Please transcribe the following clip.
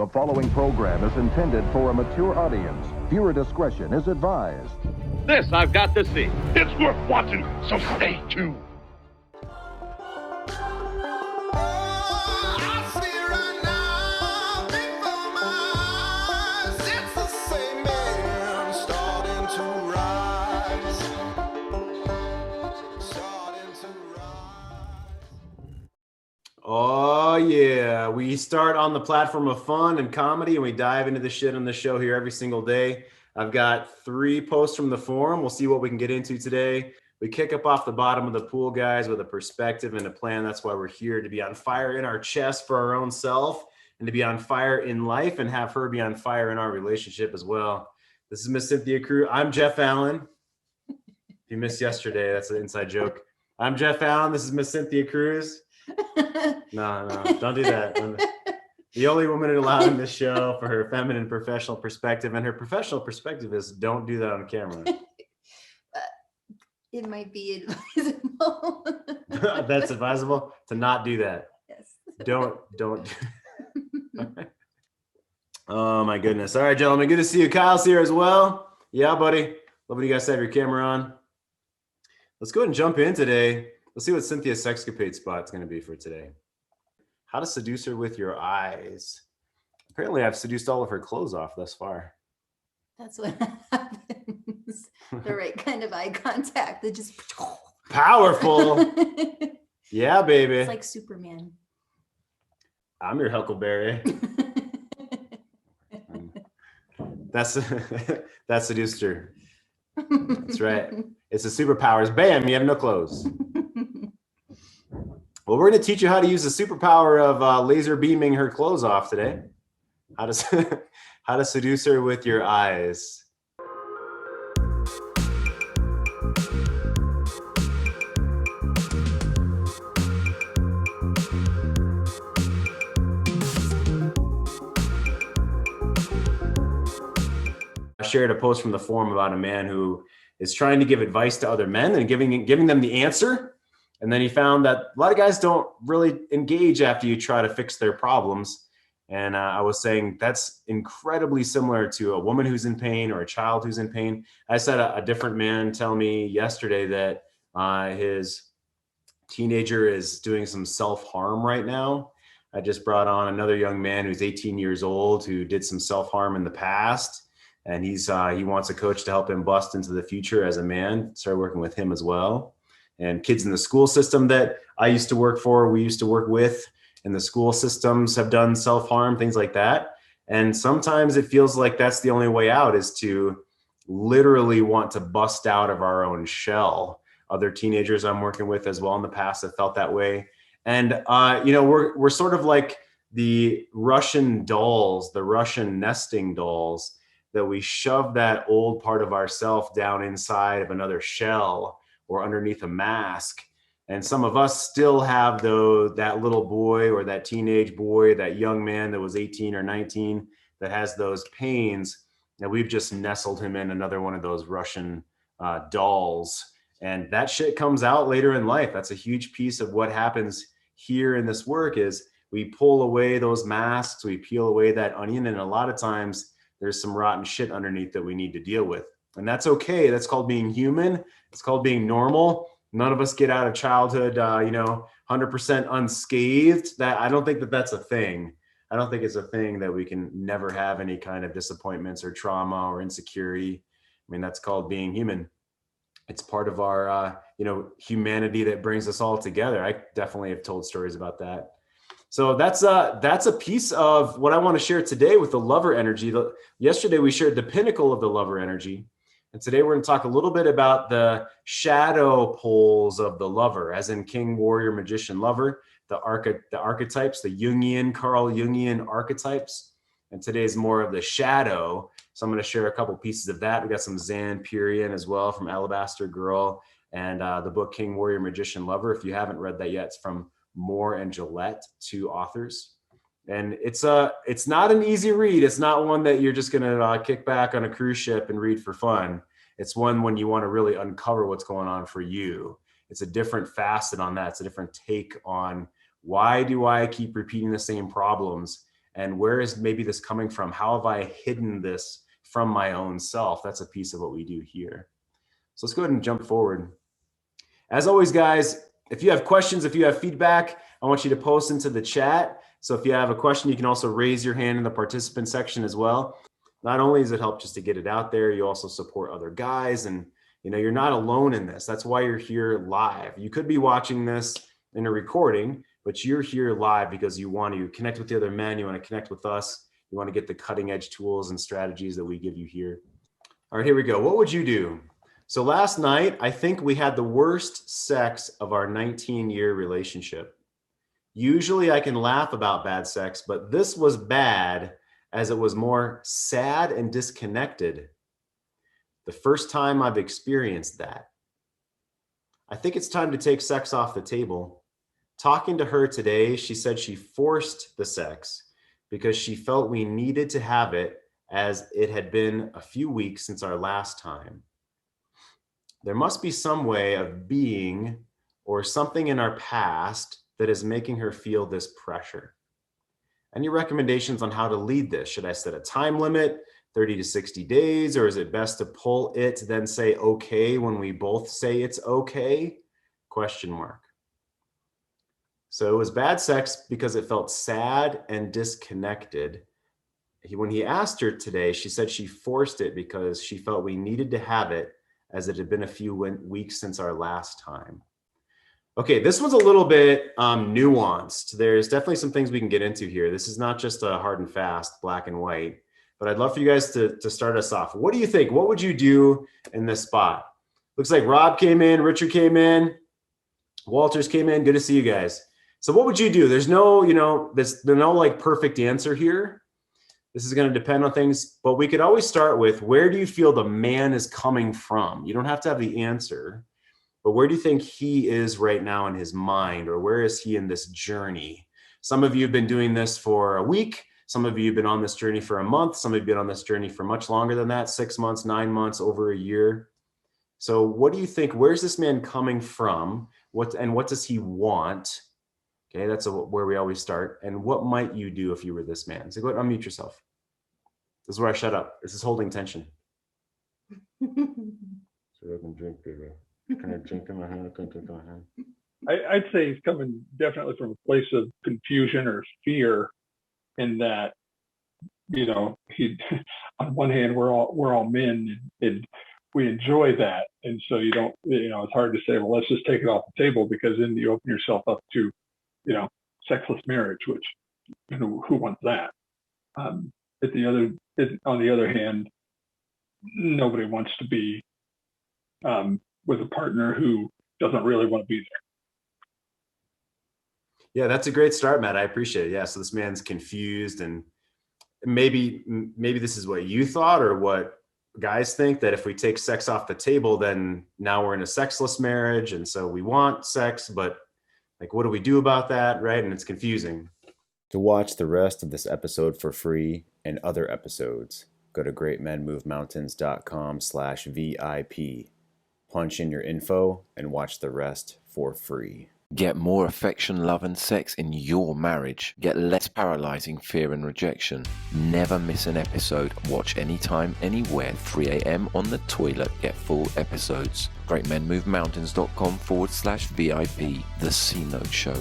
The following program is intended for a mature audience. Viewer discretion is advised. This I've got to see. It's worth watching, so stay tuned. Oh, yeah. We start on the platform of fun and comedy, and we dive into the shit on the show here every single day. I've got 3 posts from the forum. We'll see what we can get into today. We kick up off the bottom of the pool, guys, with a perspective and a plan. That's why we're here, to be on fire in our chest for our own self and to be on fire in life and have her be on fire in our relationship as well. This is Miss Cynthia Kruse. I'm Jeff Allen. If you missed yesterday, that's an inside joke. I'm Jeff Allen. This is Miss Cynthia Kruse. No, don't do that. The only woman allowed in this show for her feminine professional perspective, and her professional perspective is don't do that on camera. It might be advisable. That's advisable to not do that. Yes. Don't. Oh my goodness. All right, gentlemen, good to see you. Kyle's here as well. Yeah, buddy. Love when you guys have your camera on. Let's go ahead and jump in today. Let's see what Cynthia's sexcapade spot's going to be for today. How to seduce her with your eyes. Apparently, I've seduced all of her clothes off thus far. That's what happens. The right kind of eye contact. That just Powerful. Yeah, baby. It's like Superman. I'm your Huckleberry. That's seduced her. That's right. It's the superpowers. Bam, you have no clothes. Well, we're going to teach you how to use the superpower of laser beaming her clothes off today. How to seduce her with your eyes. I shared a post from the forum about a man who is trying to give advice to other men and giving them the answer. And then he found that a lot of guys don't really engage after you try to fix their problems. And I was saying that's incredibly similar to a woman who's in pain or a child who's in pain. I said a different man tell me yesterday that his teenager is doing some self-harm right now. I just brought on another young man who's 18 years old who did some self-harm in the past. And he wants a coach to help him bust into the future as a man. Started working with him as well. And kids in the school system that I used to work for, we used to work with in the school systems have done self-harm, things like that. And sometimes it feels like that's the only way out, is to literally want to bust out of our own shell. Other teenagers I'm working with as well in the past have felt that way. And, we're sort of like the Russian dolls, the Russian nesting dolls, that we shove that old part of ourself down inside of another shell or underneath a mask. And some of us still have that little boy or that teenage boy, that young man that was 18 or 19 that has those pains, and we've just nestled him in another one of those Russian dolls. And that shit comes out later in life. That's a huge piece of what happens here in this work, is we pull away those masks, we peel away that onion, and a lot of times there's some rotten shit underneath that we need to deal with. And that's okay. That's called being human. It's called being normal. None of us get out of childhood, 100% unscathed. I don't think that's a thing. I don't think it's a thing that we can never have any kind of disappointments or trauma or insecurity. I mean, that's called being human. It's part of our, humanity that brings us all together. I definitely have told stories about that. So that's a piece of what I want to share today with the lover energy. Yesterday we shared the pinnacle of the lover energy. And today we're going to talk a little bit about the shadow poles of the lover, as in king, warrior, magician, lover, the archetypes, the Carl Jungian archetypes. And today is more of the shadow. So I'm going to share a couple pieces of that. We got some Zan Purian as well from Alabaster Girl, and the book King, Warrior, Magician, Lover. If you haven't read that yet, it's from Moore and Gillette, 2 authors. And it's not an easy read. It's not one that you're just going to kick back on a cruise ship and read for fun. It's one when you want to really uncover what's going on for you. It's a different facet on that. It's a different take on, why do I keep repeating the same problems? And where is maybe this coming from? How have I hidden this from my own self? That's a piece of what we do here. So let's go ahead and jump forward. As always, guys, if you have questions, if you have feedback, I want you to post into the chat. So if you have a question, you can also raise your hand in the participant section as well. Not only does it help just to get it out there, you also support other guys, and you're not alone in this. That's why you're here live. You could be watching this in a recording, but you're here live because you want to connect with the other men. You want to connect with us. You want to get the cutting edge tools and strategies that we give you here. All right, here we go. What would you do? So last night, I think we had the worst sex of our 19-year relationship. Usually I can laugh about bad sex, but this was bad as it was more sad and disconnected. The first time I've experienced that. I think it's time to take sex off the table. Talking to her today, she said she forced the sex because she felt we needed to have it as it had been a few weeks since our last time. There must be some way of being or something in our past that is making her feel this pressure. Any recommendations on how to lead this? Should I set a time limit, 30 to 60 days, or is it best to pull it, then say okay when we both say it's okay? Question mark. So it was bad sex because it felt sad and disconnected. When he asked her today, she said she forced it because she felt we needed to have it as it had been a few weeks since our last time. Okay, this one's a little bit nuanced. There's definitely some things we can get into here. This is not just a hard and fast, black and white, but I'd love for you guys to start us off. What do you think? What would you do in this spot? Looks like Rob came in, Richard came in, Walters came in. Good to see you guys. So what would you do? There's no, there's no like perfect answer here. This is going to depend on things, but we could always start with, where do you feel the man is coming from? You don't have to have the answer, but where do you think he is right now in his mind, or where is he in this journey? Some of you have been doing this for a week. Some of you have been on this journey for a month. Some of you have been on this journey for much longer than that, 6 months, 9 months, over a year. So what do you think? Where's this man coming from? What does he want? Okay, that's where we always start. And what might you do if you were this man? So go ahead and unmute yourself. This is where I shut up. This is holding tension. So I can drink, baby. Can I drink in my hand? I can drink in my hand. I'd say he's coming definitely from a place of confusion or fear, in that, he, on one hand, we're all men, and we enjoy that. And so you don't, it's hard to say, well, let's just take it off the table, because then you open yourself up to, sexless marriage, which, who wants that? On the other hand, nobody wants to be with a partner who doesn't really want to be there. Yeah, that's a great start, Matt. I appreciate it. Yeah, so this man's confused, and maybe this is what you thought, or what guys think, that if we take sex off the table, then now we're in a sexless marriage, and so we want sex, but like, what do we do about that, right? And it's confusing. To watch the rest of this episode for free and other episodes, go to greatmenmovemountains.com/VIP. Punch in your info and watch the rest for free. Get more affection, love, and sex in your marriage. Get less paralyzing fear and rejection. Never miss an episode. Watch anytime, anywhere, 3 a.m. on the toilet. Get full episodes. GreatMenMoveMountains.com/VIP. The C Note Show.